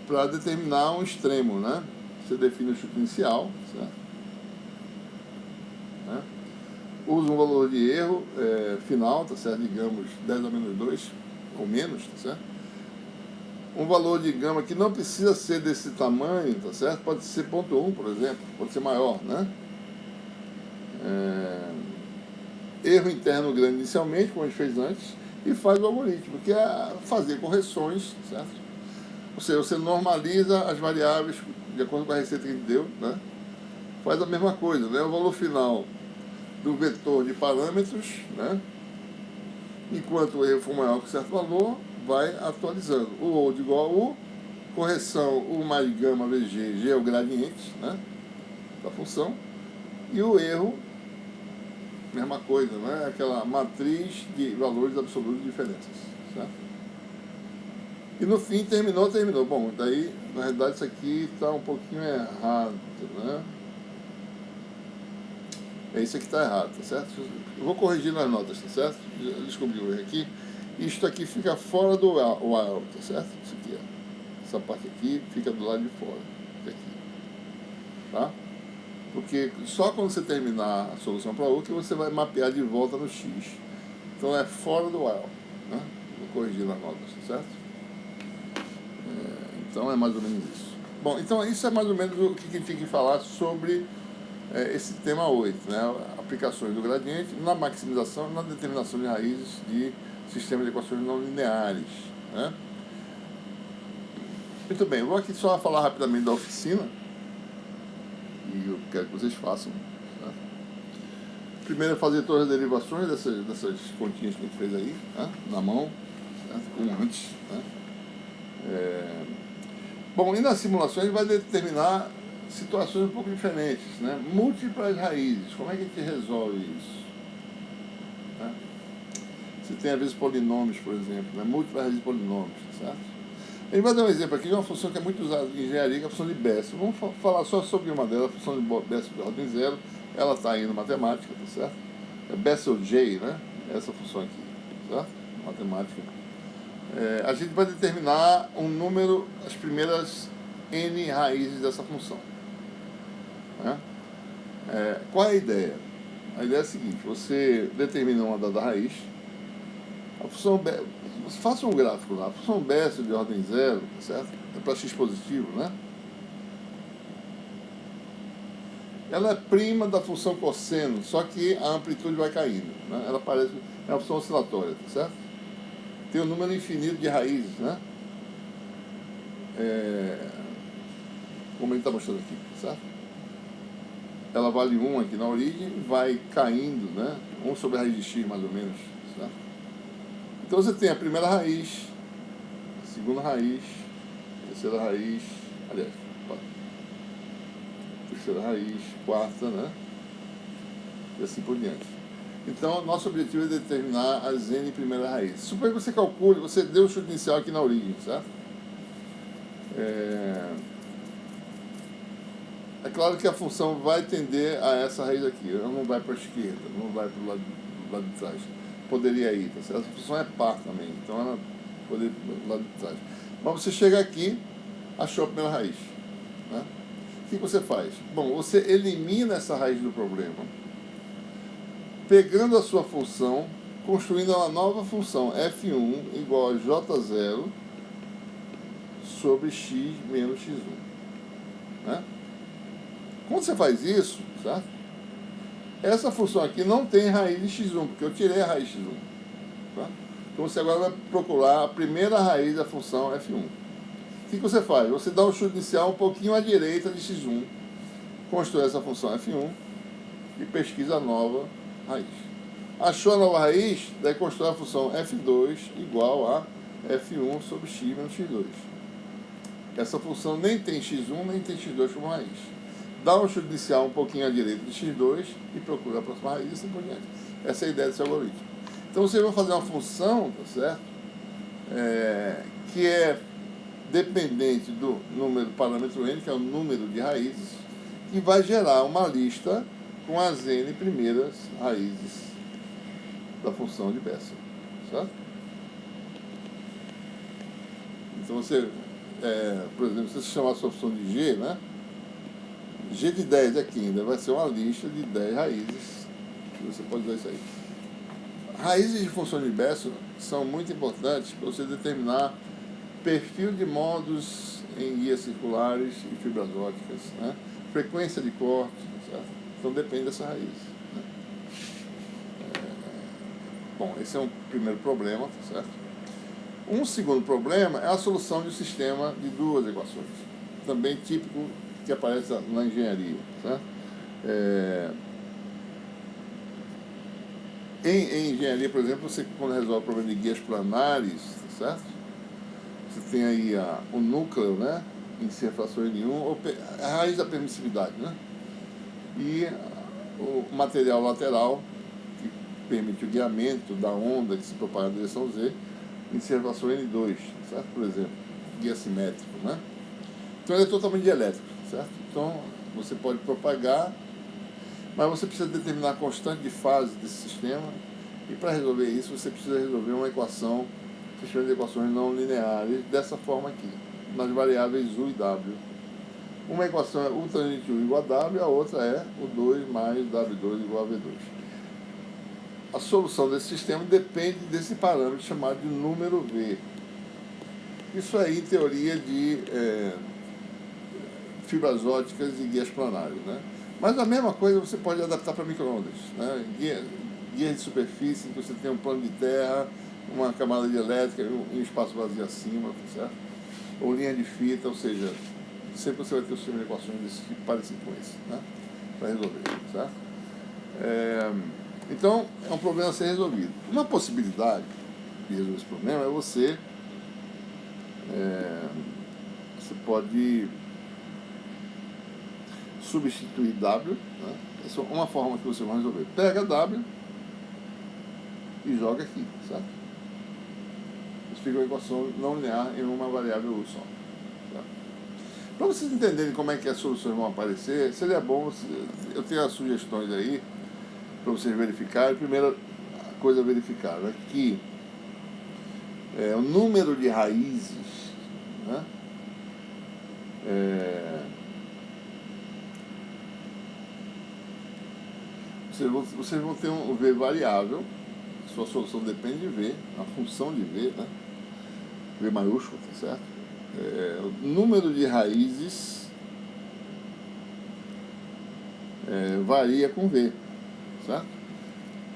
para determinar um extremo, né? Você define o chute inicial, certo? Né? Usa um valor de erro final, tá certo? Digamos 10 a menos 2 ou menos, tá certo? Um valor de gama que não precisa ser desse tamanho, tá certo? Pode ser 0,1, por exemplo, pode ser maior, né? Erro interno grande inicialmente, como a gente fez antes, e faz o algoritmo, que é fazer correções, certo? Ou seja, você normaliza as variáveis de acordo com a receita que a gente deu, né? Faz a mesma coisa, né? O valor final do vetor de parâmetros, né? Enquanto o erro for maior que certo valor, vai atualizando. O old igual a U, correção U mais gama VG, G é o gradiente, né, da função, e o erro, mesma coisa, né, aquela matriz de valores absolutos de diferenças, certo? E no fim terminou. Bom, daí, na realidade, isso aqui está um pouquinho errado, né? Isso aqui está errado, tá certo? Eu vou corrigir nas notas, tá certo? Eu descobri o erro aqui. Isto aqui fica fora do while, tá certo? Isso aqui, ó. Essa parte aqui fica do lado de fora. Aqui. Tá? Porque só quando você terminar a solução para U que você vai mapear de volta no X. Então é fora do while, né? Vou corrigir nas notas, tá certo? Então é mais ou menos isso. Bom, então isso é mais ou menos o que a gente tem que falar sobre esse tema 8, né? Aplicações do gradiente na maximização e na determinação de raízes de sistemas de equações não lineares, né? Muito bem, eu vou aqui só falar rapidamente da oficina e eu quero que vocês façam, né? Primeiro é fazer todas as derivações dessas continhas que a gente fez aí, né? Na mão, certo? Como antes, né? Bom, e nas simulações vai determinar situações um pouco diferentes, né? Múltiplas raízes, como é que a gente resolve isso? Né? Você tem, às vezes, polinômios, por exemplo, né? Múltiplas raízes de polinômios, certo? A gente vai dar um exemplo aqui de uma função que é muito usada em engenharia, que é a função de Bessel. Vamos falar só sobre uma delas, a função de Bessel de ordem zero. Ela está aí na matemática, tá certo? É Bessel J, né? Essa função aqui, certo? Matemática. A gente vai determinar um número, as primeiras n raízes dessa função. Né? Qual é a ideia? A ideia é a seguinte: você determina uma dada raiz, a função faça um gráfico lá, a função Bessel de ordem zero, tá certo? É para x positivo, né? Ela é prima da função cosseno, só que a amplitude vai caindo, né? Ela parece, é uma função oscilatória, tá certo? Tem um número infinito de raízes, né? Como ele está mostrando aqui, certo? Ela vale 1 aqui na origem, vai caindo, né? 1 sobre a raiz de x, mais ou menos, certo? Então você tem a primeira raiz, a segunda raiz, a terceira raiz, aliás, terceira raiz, quarta, né? E assim por diante. Então, nosso objetivo é determinar as n primeiras raízes. Suponha que você calcule, você deu o chute inicial aqui na origem, certo? É claro que a função vai tender a essa raiz aqui, ela não vai para a esquerda, não vai para o lado de trás. Poderia ir, tá certo? A função é par também, então ela poderia ir para o lado de trás. Mas você chega aqui, achou a primeira raiz. Né? O que você faz? Bom, você elimina essa raiz do problema, pegando a sua função, construindo uma nova função f1 igual a j0 sobre x menos x1. Né? Quando você faz isso, certo? Essa função aqui não tem raiz de x1, porque eu tirei a raiz de x1. Tá? Então você agora vai procurar a primeira raiz da função f1. O que você faz? Você dá um chute inicial um pouquinho à direita de x1, constrói essa função f1 e pesquisa a nova raiz. Achou a nova raiz, daí constrói a função f2 igual a f1 sobre x menos x2. Essa função nem tem x1 nem tem x2 como raiz. Dá um chute inicial um pouquinho à direita de x2 e procura a próxima raiz e assim por diante. Essa é a ideia desse algoritmo. Então você vai fazer uma função, tá certo? Que é dependente do número parâmetro n, que é o número de raízes, que vai gerar uma lista com as n primeiras raízes da função de Bessel, certo? Então você, por exemplo, se você chamar a sua função de g, né? G de 10 aqui ainda vai ser uma lista de 10 raízes, você pode usar isso aí. Raízes de função de Bessel são muito importantes para você determinar perfil de modos em guias circulares e fibras ópticas, né? Frequência de corte, certo? Então depende dessa raiz. Né? Bom, esse é um primeiro problema, tá certo? Um segundo problema é a solução de um sistema de duas equações, também típico que aparece na engenharia, certo? Em engenharia, por exemplo, você quando resolve o problema de guias planares, tá certo? Você tem aí o núcleo, né? Em si a fração N1, a raiz da permissividade, né? E o material lateral, que permite o guiamento da onda que se propaga na direção Z, em si a fração N2, certo? Por exemplo, guia simétrico, né? Então ele é totalmente dielétrico, certo? Então você pode propagar, mas você precisa determinar a constante de fase desse sistema, e para resolver isso você precisa resolver uma equação, sistema de equações não lineares, dessa forma aqui, nas variáveis U e W. Uma equação é U tangente U igual a W, a outra é o 2 mais W2 igual a V2. A solução desse sistema depende desse parâmetro chamado de número V. Isso aí, em teoria de fibras ópticas e guias planários, né? Mas a mesma coisa você pode adaptar para micro-ondas, né? Guia de superfície, em que você tem um plano de terra, uma camada de elétrica e um espaço vazio acima, tá certo? Ou linha de fita, ou seja, sempre você vai ter um sistema de equações desse tipo parecido com esse, né? Para resolver, certo? Então, é um problema a ser resolvido. Uma possibilidade de resolver esse problema é você pode substituir W, né? Essa é uma forma que você vai resolver. Pega W e joga aqui, certo? Isso fica uma equação não linear em uma variável U só. Para vocês entenderem como é que as soluções vão aparecer, seria bom, eu tenho as sugestões aí, para vocês verificarem. A primeira coisa a verificar é que o número de raízes, né? Vocês vão ter um V variável, a sua solução depende de V, a função de V, né? V maiúsculo, tá certo? O número de raízes varia com V, certo?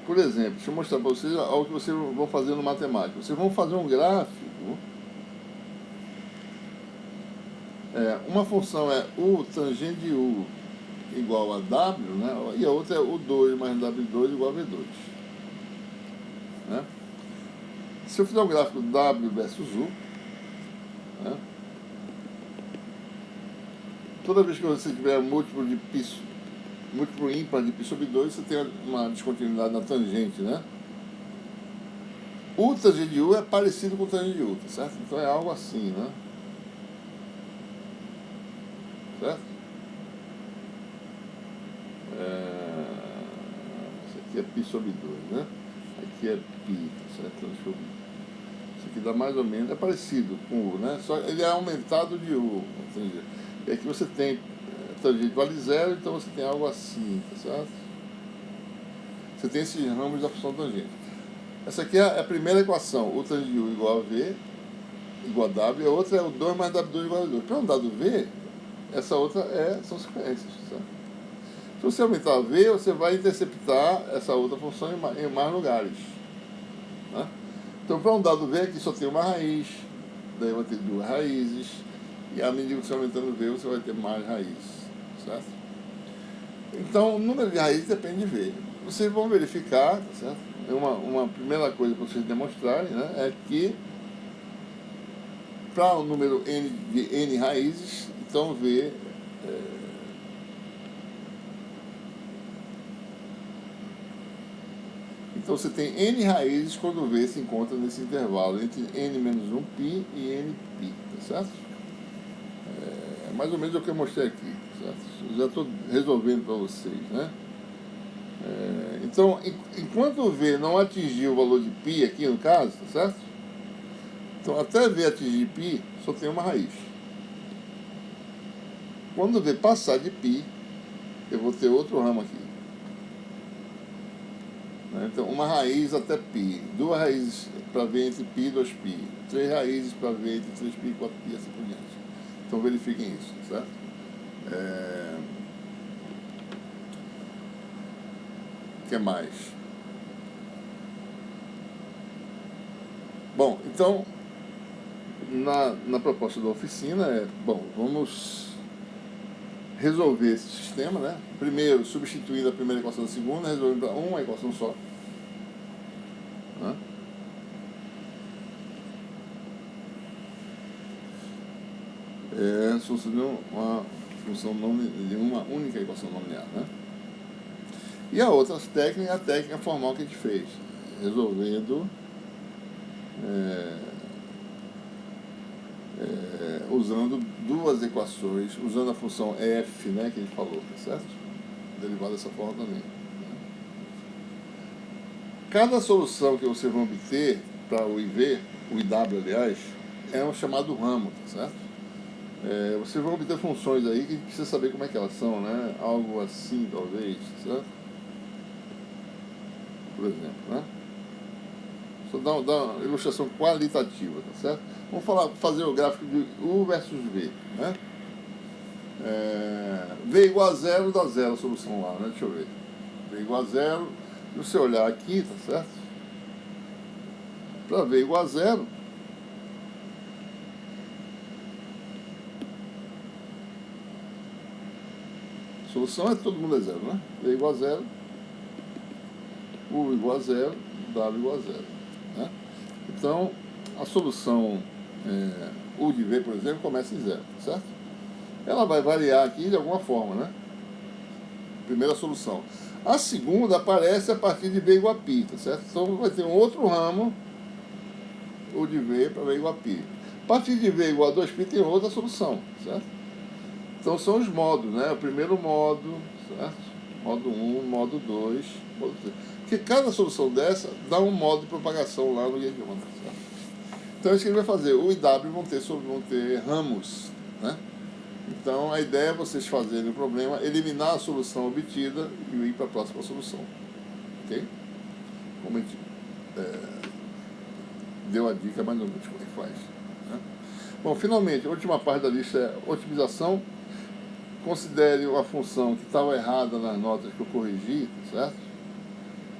Por exemplo, deixa eu mostrar para vocês algo que vocês vão fazer no matemática. Vocês vão fazer um gráfico, uma função é U tangente de U igual a W, né? E a outra é U2 mais W2 igual a V2. Né? Se eu fizer um gráfico W versus U, né? Toda vez que você tiver múltiplo ímpar de π sobre 2, você tem uma descontinuidade na tangente, né? O tangente de U é parecido com o tangente de U, tá certo? Então é algo assim, né? Certo? Isso aqui é π sobre 2, né? Aqui é π, tá certo? Então, deixa eu Isso aqui dá mais ou menos, é parecido com U, né? Só ele é aumentado de U. Entende? E aqui você tem tangente vale zero, então você tem algo assim, tá certo? Você tem esses ramos da função tangente. Essa aqui é a primeira equação, u tangente de U igual a V, igual a W, e a outra é o 2 mais W2 igual a 2. Para um dado V, essa outra são sequências, certo? Se você aumentar a V, você vai interceptar essa outra função em mais lugares, né? Então, para um dado V, aqui só tem uma raiz, daí vai ter duas raízes, e à medida que você aumentando V, você vai ter mais raízes, certo? Então, o número de raízes depende de V. Vocês vão verificar, tá certo? Uma primeira coisa para vocês demonstrarem, né, é que para o número n de n raízes, então V então você tem n raízes quando V se encontra nesse intervalo entre n menos 1π e nπ, tá certo? É mais ou menos o que eu mostrei aqui, certo? Eu já estou resolvendo para vocês, né? Então, enquanto o V não atingir o valor de π aqui no caso, tá certo? Então, até V atingir π, só tem uma raiz. Quando o V passar de π, eu vou ter outro ramo aqui. Então, uma raiz até π, duas raízes para V entre π e 2π, três raízes para V entre 3π e 4π, assim por diante. Então, verifiquem isso, certo? O que mais? Bom, então, na proposta da oficina vamos resolver esse sistema, né? Primeiro, substituindo a primeira equação da segunda, resolvendo para uma equação só, né? Solucionando uma função de uma única equação não linear, né? E a outra técnica é a técnica formal que a gente fez, resolvendo usando duas equações, usando a função f, né, que a gente falou, tá certo? Derivada dessa forma também, né? Cada solução que vocês vão obter para o IV, o IW, aliás, é um chamado ramo, tá certo? Vocês vão obter funções aí que a gente precisa saber como é que elas são, né? Algo assim, talvez, certo? Por exemplo, né? Só dá uma ilustração qualitativa, tá certo? Vamos fazer o gráfico de U versus V, né? V igual a zero dá zero a solução lá, né? Deixa eu ver. V igual a zero, se você olhar aqui, tá certo? Para V igual a zero, a solução todo mundo é zero, né? V igual a zero, U igual a zero, W igual a zero, né? Então, a solução U de V, por exemplo, começa em zero, certo? Ela vai variar aqui de alguma forma, né? Primeira solução. A segunda aparece a partir de V igual a π, tá certo? Então vai ter um outro ramo, U de V para V igual a π. A partir de V igual a 2π tem outra solução, certo? Então são os modos, né? O primeiro modo, certo? Modo 1, modo 2, modo 3. Porque cada solução dessa dá um modo de propagação lá no guia de onda, certo? Então, isso que ele vai fazer. O IW vão ter ramos, né? Então, a ideia é vocês fazerem o problema, eliminar a solução obtida e ir para a próxima solução. Ok? Como a gente deu a dica mais ou menos como é que faz, né? Bom, finalmente, a última parte da lista é otimização. Considere uma função que estava errada nas notas que eu corrigi, certo?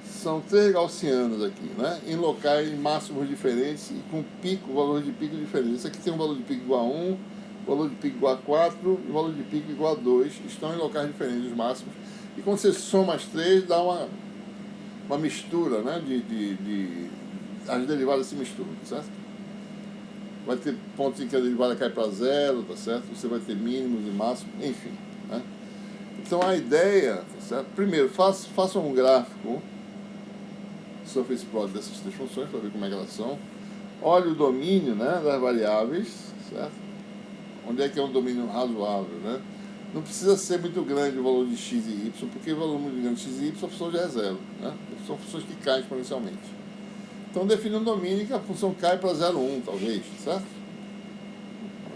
São três gaussianas aqui, né? Em locais máximos diferentes e com valor de pico diferente. Esse aqui tem um valor de pico igual a 1, valor de pico igual a 4 e valor de pico igual a 2. Estão em locais diferentes os máximos. E quando você soma as três, dá uma mistura, né? As derivadas se misturam, certo? Vai ter pontos em que a derivada cai para zero, tá certo? Você vai ter mínimos e máximos, enfim, né? Então a ideia, tá certo? Primeiro, faça um gráfico surface plot dessas três funções para ver como é que elas são. Olhe o domínio, né, das variáveis, certo? Onde é que é um domínio razoável, né? Não precisa ser muito grande o valor de x e y, porque o valor muito grande de x e y a função já é zero, né? São funções que caem exponencialmente. Então, define um domínio que a função cai para 0,1, talvez, certo?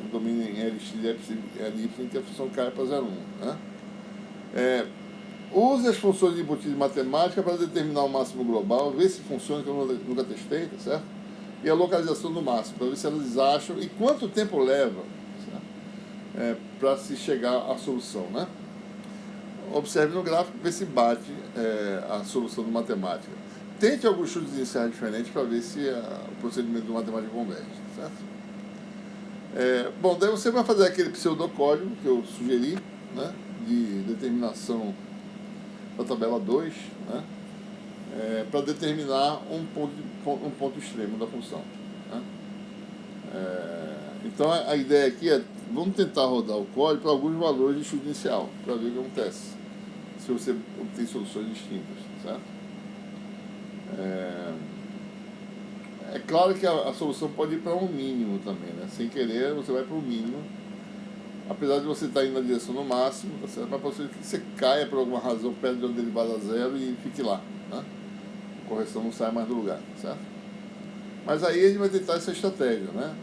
Um domínio em LX e LY que a função cai para 0,1, né? Use as funções embutidas de matemática para determinar o máximo global, ver se funciona, que eu nunca testei, tá certo? E a localização do máximo, para ver se elas acham e quanto tempo leva para se chegar à solução, né? Observe no gráfico, ver se bate a solução de matemática. Tente alguns chutes iniciais diferentes para ver se o procedimento de matemática converge, certo? Bom, daí você vai fazer aquele pseudocódigo que eu sugeri, né, de determinação da tabela 2, né, para determinar um ponto extremo da função, né? Então a ideia aqui é, vamos tentar rodar o código para alguns valores de chute inicial, para ver o que acontece, se você obtém soluções distintas, certo? É claro que a solução pode ir para um mínimo também, né? Sem querer, você vai para o mínimo, apesar de você estar indo na direção no máximo, tá certo? Mas pode ser que você caia por alguma razão perto de uma derivada zero e fique lá, né? A correção não sai mais do lugar, certo? Mas aí a gente vai tentar essa estratégia, né?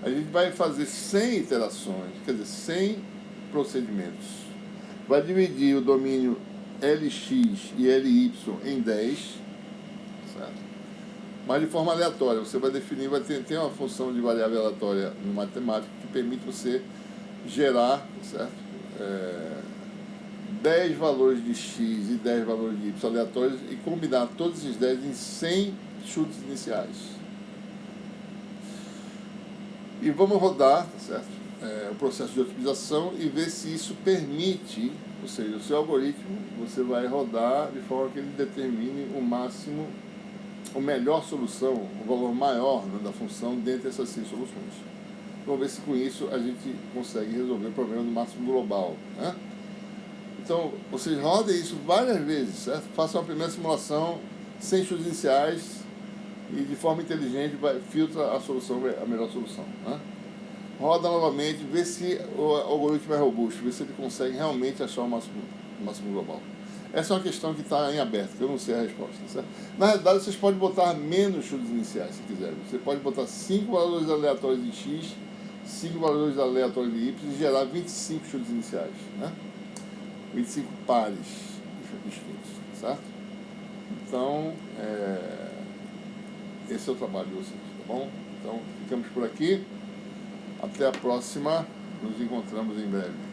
A gente vai fazer 100 iterações, quer dizer, 100 procedimentos. Vai dividir o domínio LX e LY em 10, certo? Mas de forma aleatória. Você vai definir, vai ter uma função de variável aleatória no matemática que permite você gerar, certo? 10 valores de x e 10 valores de y aleatórios e combinar todos esses 10 em 100 chutes iniciais. E vamos rodar, tá certo? O processo de otimização e ver se isso permite, ou seja, o seu algoritmo, você vai rodar de forma que ele determine o máximo, a melhor solução, o valor maior, né, da função dentre essas 100 soluções. Vamos ver se com isso a gente consegue resolver o problema do máximo global, né? Então, vocês rodem isso várias vezes, certo? Façam uma primeira simulação sem chutes iniciais e de forma inteligente filtra a solução, a melhor solução, né? Roda novamente, vê se o algoritmo é robusto, vê se ele consegue realmente achar o máximo global. Essa é uma questão que está em aberto, que eu não sei a resposta, certo? Na realidade, vocês podem botar menos chutes iniciais, se quiserem. Você pode botar 5 valores aleatórios de x, 5 valores aleatórios de y e gerar 25 chutes iniciais, né? 25 pares distintos, certo? Então, esse é o trabalho de vocês, tá bom? Então, ficamos por aqui. Até a próxima. Nos encontramos em breve.